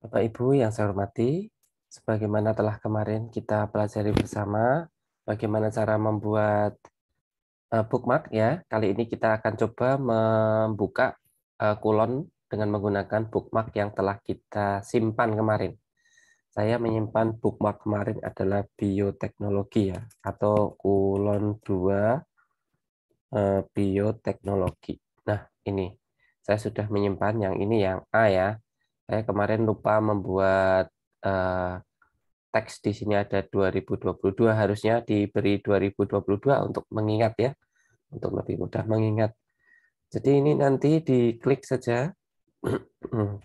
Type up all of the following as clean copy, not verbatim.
Bapak Ibu yang saya hormati, sebagaimana telah kemarin kita pelajari bersama bagaimana cara membuat bookmark ya. Kali ini kita akan coba membuka kulon dengan menggunakan bookmark yang telah kita simpan kemarin. Saya menyimpan bookmark kemarin adalah bioteknologi ya, atau kulon 2 bioteknologi. Nah, ini saya sudah menyimpan yang ini yang A ya. Saya kemarin lupa membuat eh, teks di sini ada 2022, harusnya diberi 2022 untuk mengingat ya, untuk lebih mudah mengingat. Jadi ini nanti diklik saja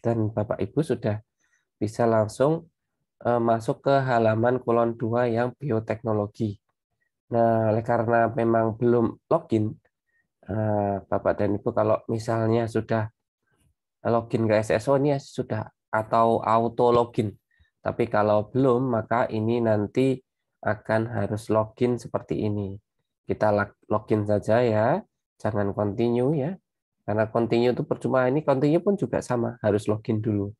dan Bapak Ibu sudah bisa langsung masuk ke halaman kolon 2 yang bioteknologi. Nah, oleh karena memang belum login, Bapak dan Ibu kalau misalnya sudah login ke SSO ini sudah atau auto login. Tapi kalau belum, maka ini nanti akan harus login seperti ini. Kita login saja ya, jangan continue ya. Karena continue itu percuma, ini continue pun juga sama, harus login dulu.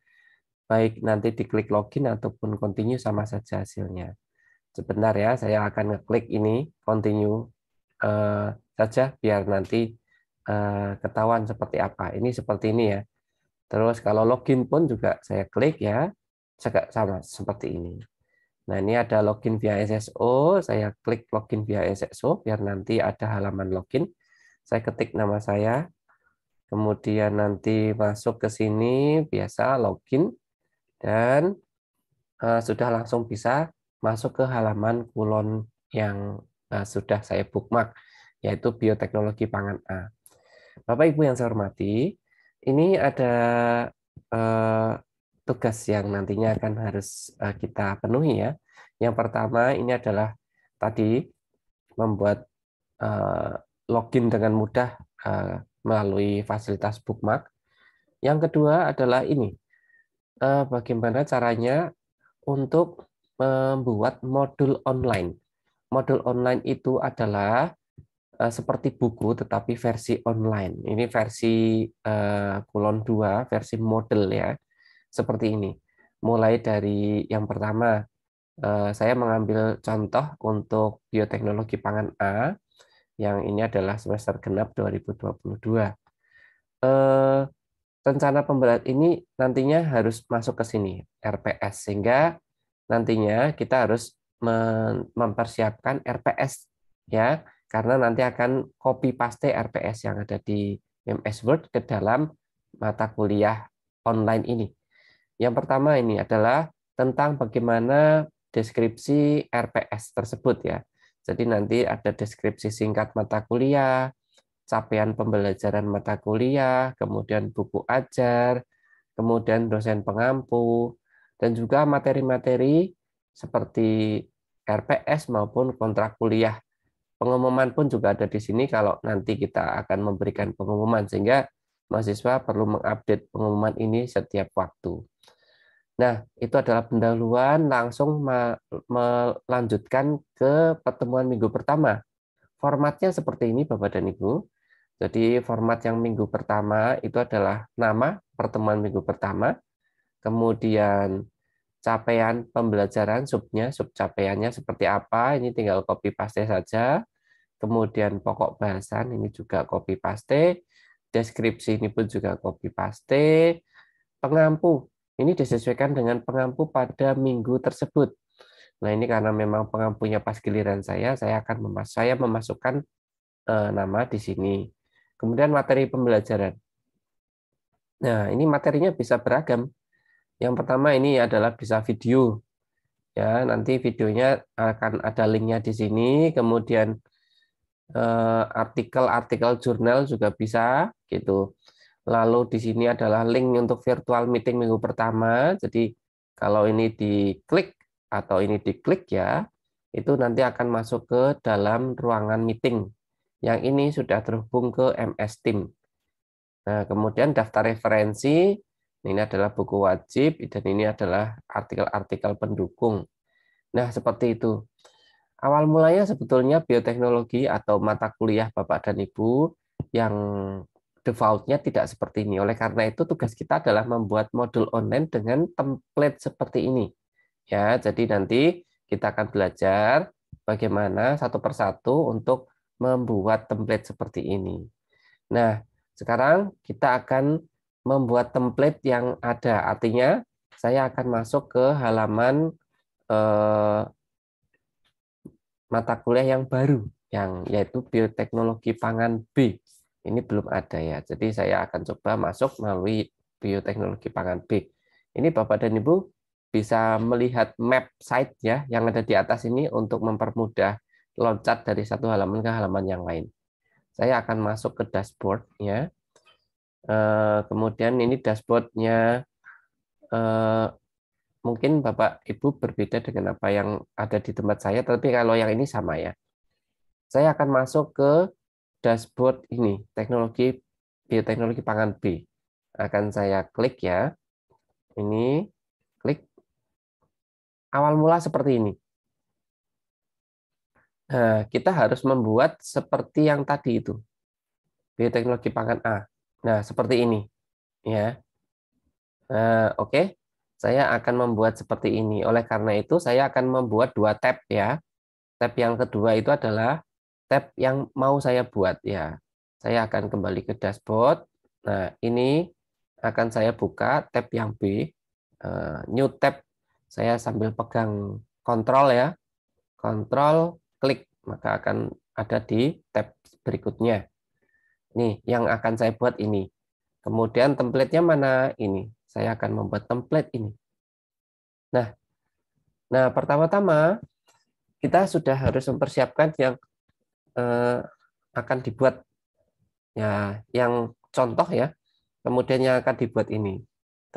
Baik nanti diklik login ataupun continue sama saja hasilnya. Sebentar ya, saya akan ngeklik ini continue saja biar nanti ketahuan seperti apa. Ini seperti ini ya. Terus kalau login pun juga saya klik ya, juga sama seperti ini. Nah ini ada login via SSO, saya klik login via SSO biar nanti ada halaman login. Saya ketik nama saya, kemudian nanti masuk ke sini, biasa login, dan sudah langsung bisa masuk ke halaman kulon yang sudah saya bookmark, yaitu bioteknologi pangan A. Bapak Ibu yang saya hormati, ini ada eh, tugas yang nantinya akan harus kita penuhi ya. Yang pertama ini adalah tadi membuat eh, login dengan mudah melalui fasilitas bookmark. Yang kedua adalah ini, bagaimana caranya untuk membuat modul online. Modul online itu adalah seperti buku tetapi versi online. Ini versi kulon 2, versi model ya. Seperti ini. Mulai dari yang pertama, saya mengambil contoh untuk bioteknologi pangan A, yang ini adalah semester genap 2022. Eh, Rencana pembelajaran ini nantinya harus masuk ke sini, RPS, sehingga nantinya kita harus mempersiapkan RPS ya, karena nanti akan copy paste RPS yang ada di MS Word ke dalam mata kuliah online ini. Yang pertama ini adalah tentang bagaimana deskripsi RPS tersebut ya. Jadi nanti ada deskripsi singkat mata kuliah, capaian pembelajaran mata kuliah, kemudian buku ajar, kemudian dosen pengampu, dan juga materi-materi seperti RPS maupun kontrak kuliah. Pengumuman pun juga ada di sini kalau nanti kita akan memberikan pengumuman, sehingga mahasiswa perlu mengupdate pengumuman ini setiap waktu. Nah, itu adalah pendahuluan, langsung melanjutkan ke pertemuan minggu pertama. Formatnya seperti ini, Bapak dan Ibu. Jadi format yang minggu pertama itu adalah nama pertemuan minggu pertama, kemudian capaian pembelajaran, sub capaiannya seperti apa, ini tinggal copy paste saja. Kemudian pokok bahasan ini juga copy paste, deskripsi ini pun juga copy paste, pengampu ini disesuaikan dengan pengampu pada minggu tersebut. Nah ini karena memang pengampunya pas giliran saya akan memasukkan nama di sini. Kemudian materi pembelajaran. Nah ini materinya bisa beragam. Yang pertama ini adalah bisa video. Ya, nanti videonya akan ada linknya di sini. Kemudian artikel-artikel jurnal juga bisa gitu. Lalu di sini adalah link untuk virtual meeting minggu pertama. Jadi kalau ini diklik atau ini diklik ya, itu nanti akan masuk ke dalam ruangan meeting. Yang ini sudah terhubung ke MS Team. Nah, kemudian daftar referensi, ini adalah buku wajib, dan ini adalah artikel-artikel pendukung. Nah, seperti itu. Awal mulanya sebetulnya bioteknologi atau mata kuliah Bapak dan Ibu yang defaultnya tidak seperti ini. Oleh karena itu tugas kita adalah membuat modul online dengan template seperti ini. Ya, jadi nanti kita akan belajar bagaimana satu persatu untuk membuat template seperti ini. Nah, sekarang kita akan membuat template yang ada. Artinya saya akan masuk ke halaman mata kuliah yang baru, yaitu Bioteknologi Pangan B. Ini belum ada ya. Jadi saya akan coba masuk melalui Bioteknologi Pangan B. Ini Bapak dan Ibu bisa melihat map site ya yang ada di atas ini untuk mempermudah loncat dari satu halaman ke halaman yang lain. Saya akan masuk ke dashboard ya. Kemudian ini dashboardnya mungkin Bapak Ibu berbeda dengan apa yang ada di tempat saya, tapi kalau yang ini sama ya. Saya akan masuk ke dashboard ini, Bioteknologi Pangan B. Akan saya klik ya. Ini klik awal mula seperti ini. Nah, kita harus membuat seperti yang tadi itu. Bioteknologi Pangan A. Nah, seperti ini ya. Oke. Saya akan membuat seperti ini. Oleh karena itu saya akan membuat 2 tab ya. Tab yang kedua itu adalah tab yang mau saya buat ya. Saya akan kembali ke dashboard. Nah, ini akan saya buka tab yang B. New tab. Saya sambil pegang kontrol ya. Kontrol klik, maka akan ada di tab berikutnya. Nih, yang akan saya buat ini. Kemudian template-nya mana? Ini. Saya akan membuat template ini. Nah, pertama-tama kita sudah harus mempersiapkan yang akan dibuat ya, yang contoh ya. Kemudian yang akan dibuat ini.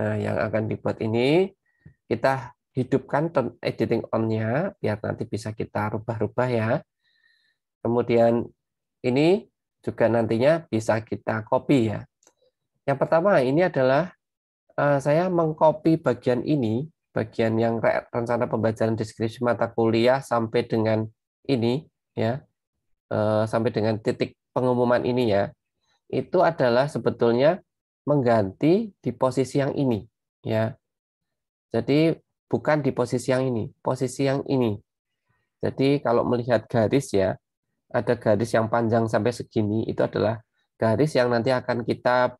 Nah, yang akan dibuat ini kita hidupkan editing on-nya biar nanti bisa kita rubah-rubah ya. Kemudian ini juga nantinya bisa kita copy ya. Yang pertama ini adalah saya mengcopy bagian ini, bagian yang rencana pembelajaran deskripsi mata kuliah sampai dengan ini ya, sampai dengan titik pengumuman ini ya. Itu adalah sebetulnya mengganti di posisi yang ini ya. Jadi bukan di posisi yang ini, posisi yang ini. Jadi kalau melihat garis ya, ada garis yang panjang sampai segini, itu adalah garis yang nanti akan kita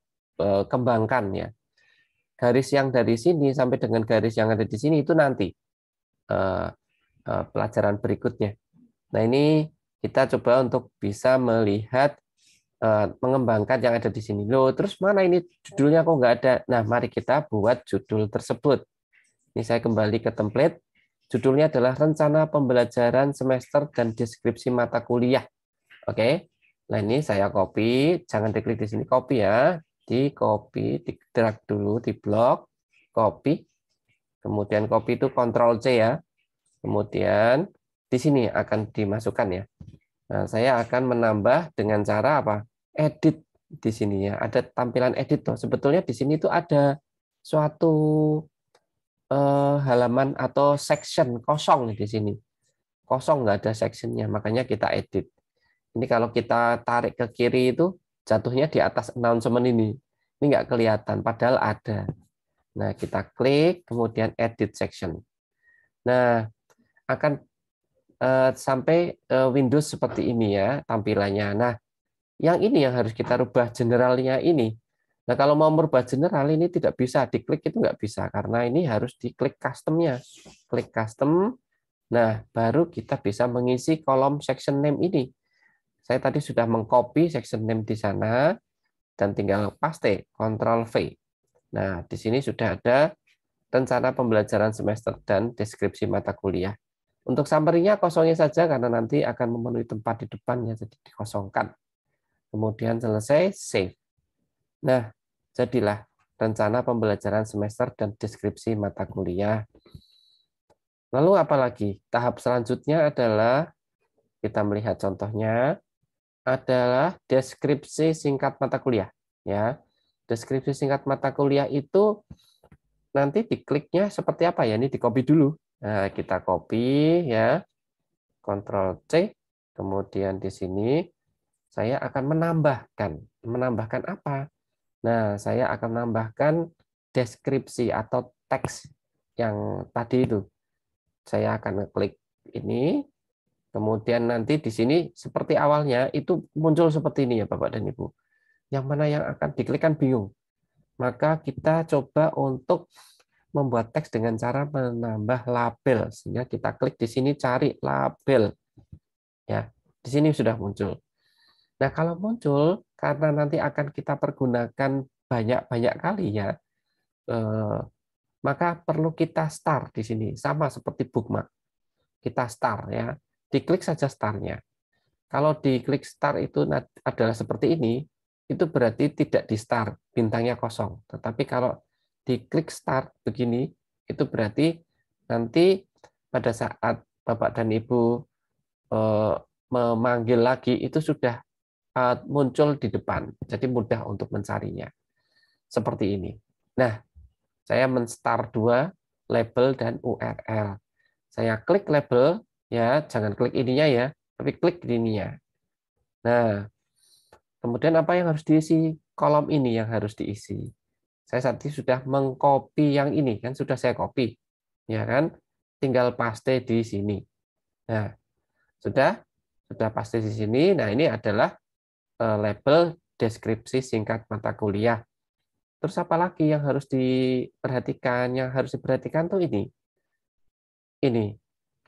kembangkan ya. Garis yang dari sini sampai dengan garis yang ada di sini itu nanti pelajaran berikutnya. Nah, ini kita coba untuk bisa melihat mengembangkan yang ada di sini. Loh, terus mana ini judulnya kok nggak ada? Nah, mari kita buat judul tersebut. Ini saya kembali ke template. Judulnya adalah Rencana Pembelajaran Semester dan Deskripsi Mata Kuliah. Oke. Nah, ini saya copy. Jangan diklik di sini, copy ya. Di copy, di drag dulu, di blok, copy. Kemudian copy itu Ctrl C ya. Kemudian di sini akan dimasukkan ya. Nah, saya akan menambah dengan cara apa? Edit di sini ya. Ada tampilan edit tuh. Sebetulnya di sini tuh ada suatu halaman atau section kosong di sini. Kosong, nggak ada sectionnya, makanya kita edit. Ini kalau kita tarik ke kiri itu jatuhnya di atas announcement ini. Ini nggak kelihatan, padahal ada. Nah, kita klik, kemudian edit section. Nah, akan sampai Windows seperti ini ya tampilannya. Nah, yang ini yang harus kita rubah generalnya ini. Nah, kalau mau merubah general ini tidak bisa, diklik itu nggak bisa, karena ini harus diklik custom-nya. Klik custom, nah baru kita bisa mengisi kolom section name ini. Saya tadi sudah mengcopy section name di sana, dan tinggal paste, Ctrl V. Nah, di sini sudah ada rencana pembelajaran semester dan deskripsi mata kuliah. Untuk summary-nya kosongin saja, karena nanti akan memenuhi tempat di depannya, jadi dikosongkan. Kemudian selesai, save. Nah, jadilah rencana pembelajaran semester dan deskripsi mata kuliah. Lalu apalagi? Tahap selanjutnya adalah kita melihat contohnya adalah deskripsi singkat mata kuliah. Ya, deskripsi singkat mata kuliah itu nanti dikliknya seperti apa ya? Ini di copy dulu. Nah, kita copy ya, Ctrl C. Kemudian di sini saya akan menambahkan. menambahkan apa? Nah, saya akan menambahkan deskripsi atau teks yang tadi itu. Saya akan ngeklik ini, kemudian nanti di sini seperti awalnya itu muncul seperti ini ya Bapak dan Ibu. Yang mana yang akan diklik kan bingung. Maka kita coba untuk membuat teks dengan cara menambah label. Sehingga kita klik di sini cari label. Ya, di sini sudah muncul. Nah, kalau muncul karena nanti akan kita pergunakan banyak-banyak kali ya, maka perlu kita start di sini sama seperti bookmark. Kita start ya. Diklik saja startnya. Kalau diklik start itu adalah seperti ini, itu berarti tidak di start, bintangnya kosong. Tetapi kalau diklik start begini, itu berarti nanti pada saat Bapak dan Ibu memanggil lagi itu sudah muncul di depan. Jadi mudah untuk mencarinya. Seperti ini. Nah, saya men-start dua label dan URL. Saya klik label, ya jangan klik ininya ya, tapi klik ininya. Nah, kemudian apa yang harus diisi? Kolom ini yang harus diisi. Saya tadi sudah mengcopy yang ini, kan sudah saya copy. Ya kan? Tinggal paste di sini. Nah, sudah paste di sini. Nah, ini adalah label deskripsi singkat mata kuliah. Terus apa lagi yang harus diperhatikan? Yang harus diperhatikan tuh ini. Ini.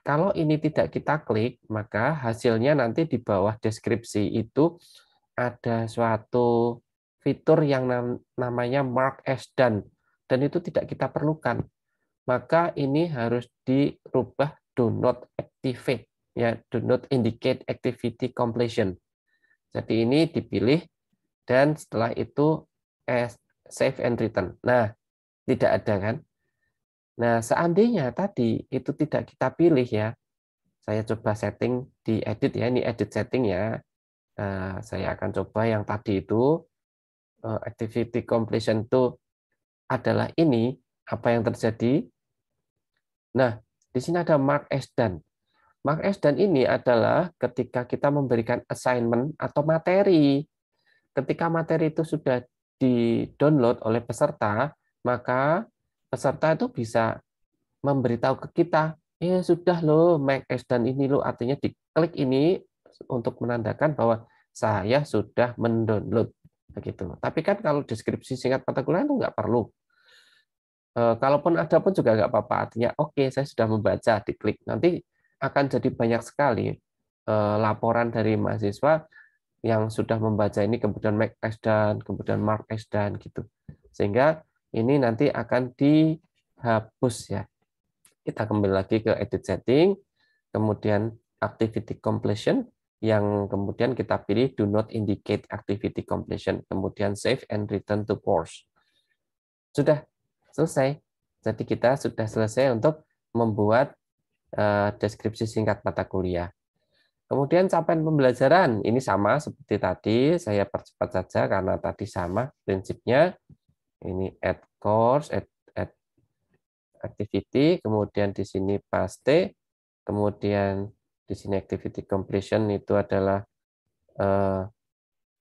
Kalau ini tidak kita klik, maka hasilnya nanti di bawah deskripsi itu ada suatu fitur yang namanya mark as done, dan itu tidak kita perlukan. Maka ini harus dirubah do not activate, ya, do not indicate activity completion. Jadi ini dipilih dan setelah itu save and return. Nah, tidak ada kan? Nah, seandainya tadi itu tidak kita pilih ya, saya coba setting di edit ya, ini edit setting ya. Saya akan coba yang tadi itu activity completion itu adalah ini, apa yang terjadi? Nah, di sini ada mark as done. Mark as done ini adalah ketika kita memberikan assignment atau materi. Ketika materi itu sudah di-download oleh peserta, maka peserta itu bisa memberitahu ke kita, ya sudah loh, mark as done ini loh, artinya diklik ini untuk menandakan bahwa saya sudah mendownload begitu. Tapi kan kalau deskripsi singkat mata kuliah itu nggak perlu. Kalaupun ada pun juga nggak apa-apa. Artinya oke, saya sudah membaca, diklik. Nanti akan jadi banyak sekali laporan dari mahasiswa yang sudah membaca ini kemudian mark as done, kemudian mark as done gitu. Sehingga ini nanti akan dihapus ya. Kita kembali lagi ke edit setting, kemudian activity completion, yang kemudian kita pilih do not indicate activity completion, kemudian save and return to course. Sudah selesai. Jadi kita sudah selesai untuk membuat deskripsi singkat mata kuliah. Kemudian capaian pembelajaran, ini sama seperti tadi, saya percepat saja karena tadi sama prinsipnya. Ini add course, add activity, kemudian di sini paste, kemudian di sini activity completion itu adalah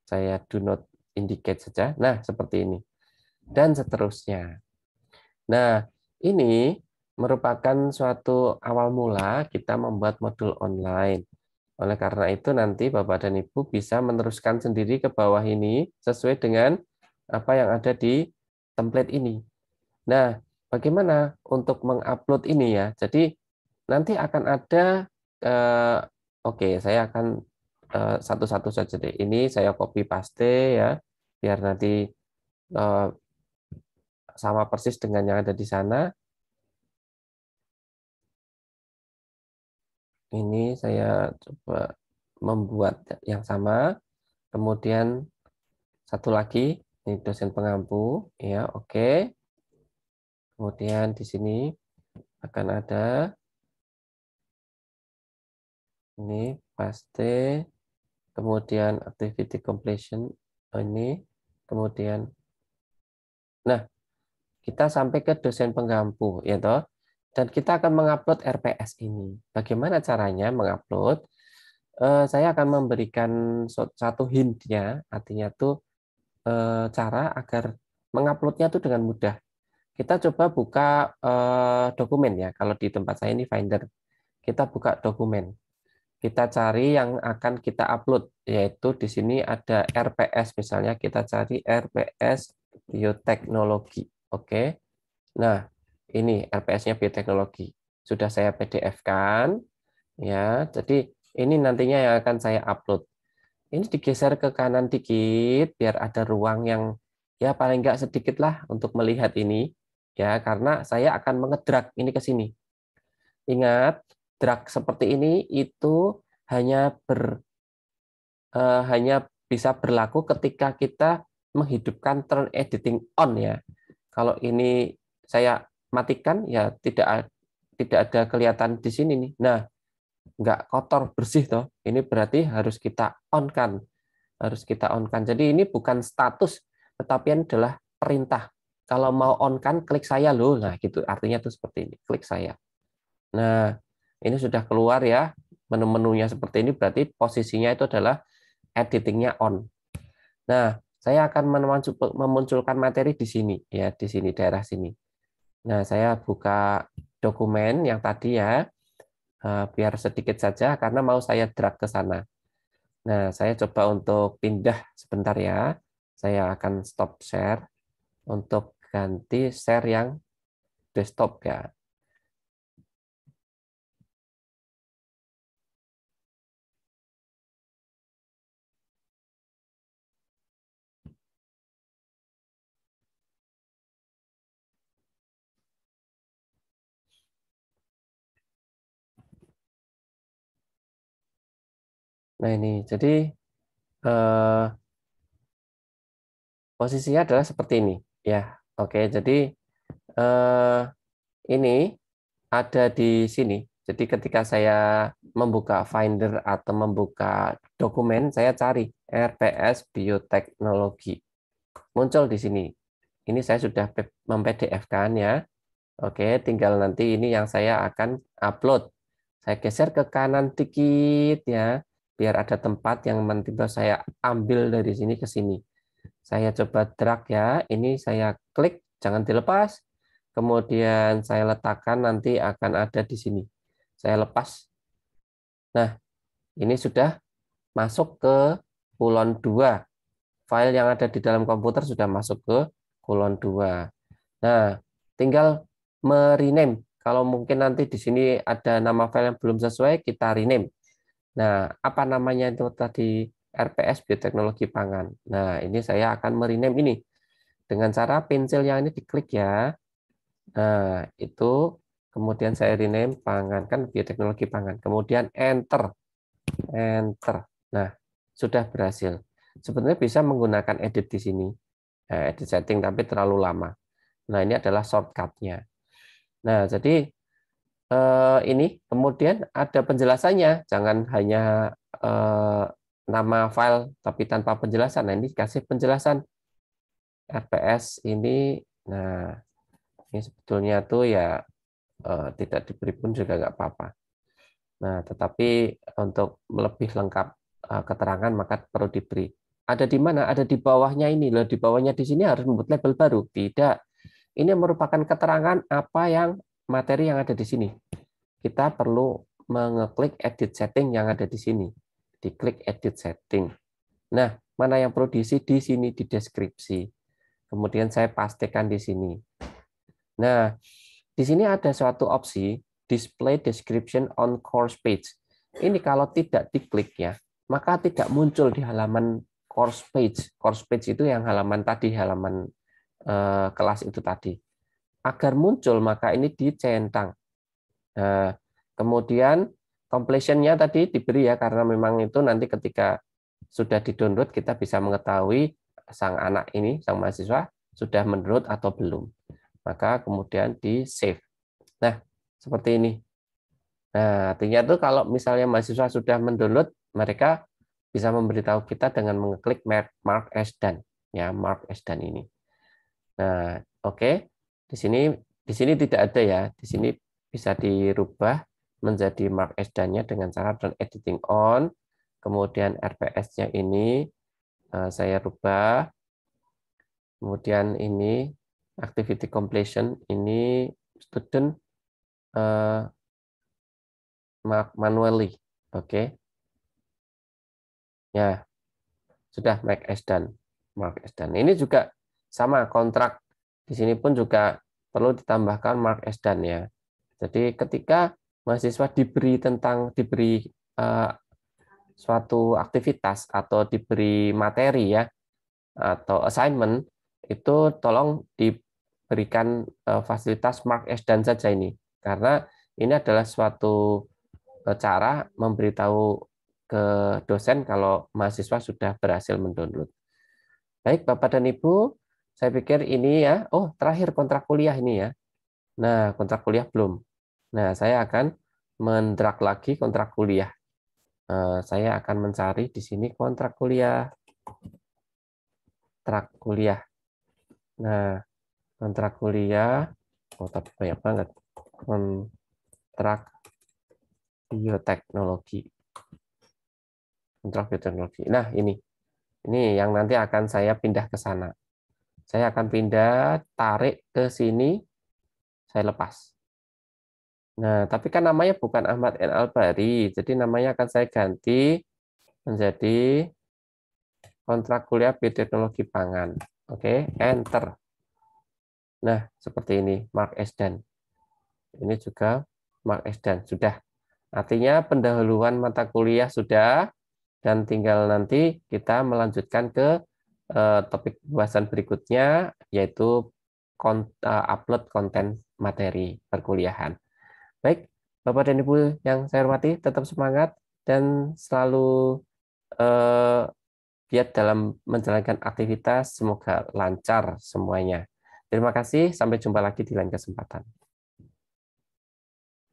saya do not indicate saja. Nah, seperti ini. Dan seterusnya. Nah, ini merupakan suatu awal mula kita membuat modul online. Oleh karena itu nanti Bapak dan Ibu bisa meneruskan sendiri ke bawah ini sesuai dengan apa yang ada di template ini. Nah, bagaimana untuk mengupload ini ya? Jadi nanti akan ada, oke, saya akan satu-satu saja deh. Ini saya copy paste ya, biar nanti sama persis dengan yang ada di sana. Ini saya coba membuat yang sama. Kemudian satu lagi, ini dosen pengampu, ya oke. Kemudian di sini akan ada ini paste, kemudian activity completion ini, kemudian, nah kita sampai ke dosen penggampu, ya toh, dan kita akan mengupload RPS ini. Bagaimana caranya mengupload? Saya akan memberikan satu hint ya, artinya tuh cara agar menguploadnya itu dengan mudah. Kita coba buka dokumen ya. Kalau di tempat saya ini Finder, kita buka dokumen. Kita cari yang akan kita upload, yaitu di sini ada RPS, misalnya kita cari RPS bioteknologi. Oke. Nah, ini RPS-nya bioteknologi. Sudah saya PDF-kan ya. Jadi ini nantinya yang akan saya upload. Ini digeser ke kanan dikit biar ada ruang yang ya paling enggak sedikit lah untuk melihat ini ya, karena saya akan mengedrag ini ke sini. Ingat, drag seperti ini itu hanya hanya bisa berlaku ketika kita menghidupkan turn editing on ya. Kalau ini saya matikan ya tidak ada kelihatan di sini nih. Nah, nggak kotor bersih toh. Ini berarti harus kita on kan. Harus kita on kan. Jadi ini bukan status, tetapi ini adalah perintah. Kalau mau on kan klik saya loh. Nah, gitu. Artinya tuh seperti ini. Klik saya. Nah, ini sudah keluar ya. Menu-menunya seperti ini berarti posisinya itu adalah editingnya on. Nah, saya akan memunculkan materi di sini ya, di sini daerah sini. Nah, saya buka dokumen yang tadi ya, biar sedikit saja karena mau saya drag ke sana. Nah, saya coba untuk pindah sebentar ya. Saya akan stop share untuk ganti share yang desktop ya. Nah, ini jadi eh, posisinya adalah seperti ini ya. Oke, jadi eh, ini ada di sini. Jadi ketika saya membuka Finder atau membuka dokumen, saya cari RPS Bioteknologi. Muncul di sini. Ini saya sudah mem-PDF-kan ya. Oke, tinggal nanti ini yang saya akan upload. Saya geser ke kanan dikit ya, biar ada tempat yang nanti saya ambil dari sini ke sini. Saya coba drag ya, ini saya klik, jangan dilepas. Kemudian saya letakkan nanti akan ada di sini. Saya lepas. Nah, ini sudah masuk ke kulon 2. File yang ada di dalam komputer sudah masuk ke kulon 2. Nah, tinggal merename. Kalau mungkin nanti di sini ada nama file yang belum sesuai, kita rename. Nah, apa namanya itu tadi? RPS Bioteknologi Pangan. Nah, ini saya akan merename ini dengan cara pensil yang ini diklik ya. Nah, itu kemudian saya rename pangan, kan bioteknologi pangan. Kemudian enter. Enter. Nah, sudah berhasil. Sebenarnya bisa menggunakan edit di sini. Edit setting, tapi terlalu lama. Nah, ini adalah shortcut-nya. Nah, jadi ini kemudian ada penjelasannya. Jangan hanya nama file, tapi tanpa penjelasan. Nah, ini kasih penjelasan RPS ini. Nah, ini sebetulnya tuh ya tidak diberi pun juga nggak apa-apa. Nah, tetapi untuk lebih lengkap keterangan maka perlu diberi. Ada di mana? Ada di bawahnya ini loh. Di bawahnya di sini harus membuat label baru. Tidak. Ini merupakan keterangan apa yang materi yang ada di sini. Kita perlu mengeklik edit setting yang ada di sini. Diklik edit setting. Nah, mana yang perlu diisi di sini di deskripsi. Kemudian saya pastikan di sini. Nah, di sini ada suatu opsi display description on course page. Ini kalau tidak diklik ya, maka tidak muncul di halaman course page. Course page itu yang halaman tadi, halaman kelas itu tadi. Agar muncul maka ini dicentang. Nah, kemudian completion-nya tadi diberi ya, karena memang itu nanti ketika sudah di-download kita bisa mengetahui sang anak ini, sang mahasiswa sudah mendownload atau belum. Maka kemudian di-save. Nah, seperti ini. Nah, artinya itu kalau misalnya mahasiswa sudah mendownload, mereka bisa memberitahu kita dengan mengeklik mark as done, ya, mark as done ini. Nah, oke. Di sini tidak ada ya. Di sini bisa dirubah menjadi mark as done-nya dengan cara turn editing on. Kemudian RPS-nya ini saya rubah Kemudian ini activity completion, ini student mark manually. Oke. Ya, sudah make as done. Mark as done. Ini juga sama kontrak. Di sini pun juga perlu ditambahkan mark as done ya. Jadi ketika mahasiswa diberi suatu aktivitas atau diberi materi ya atau assignment, itu tolong diberikan fasilitas mark as done saja ini, karena ini adalah suatu cara memberitahu ke dosen kalau mahasiswa sudah berhasil mendownload. Baik Bapak dan Ibu, saya pikir ini ya. Oh, terakhir kontrak kuliah ini ya. Nah, kontrak kuliah belum. Nah, saya akan mendrag lagi kontrak kuliah. Saya akan mencari di sini kontrak kuliah. Kontrak kuliah. Nah, kontrak kuliah. Oh, tapi banyak banget. Kontrak bioteknologi. Kontrak bioteknologi. Nah, ini. Ini yang nanti akan saya pindah ke sana. Saya akan pindah, tarik ke sini, saya lepas. Nah, tapi kan namanya bukan Ahmad N. Albari, jadi namanya akan saya ganti menjadi kontrak kuliah bioteknologi pangan. Oke, enter. Nah, seperti ini, Mark Esdan. Ini juga Mark Esdan. Sudah. Artinya pendahuluan mata kuliah sudah, dan tinggal nanti kita melanjutkan ke topik pembahasan berikutnya, yaitu upload konten materi perkuliahan. Baik, Bapak dan Ibu yang saya hormati, tetap semangat dan selalu giat dalam menjalankan aktivitas. Semoga lancar semuanya. Terima kasih, sampai jumpa lagi di lain kesempatan.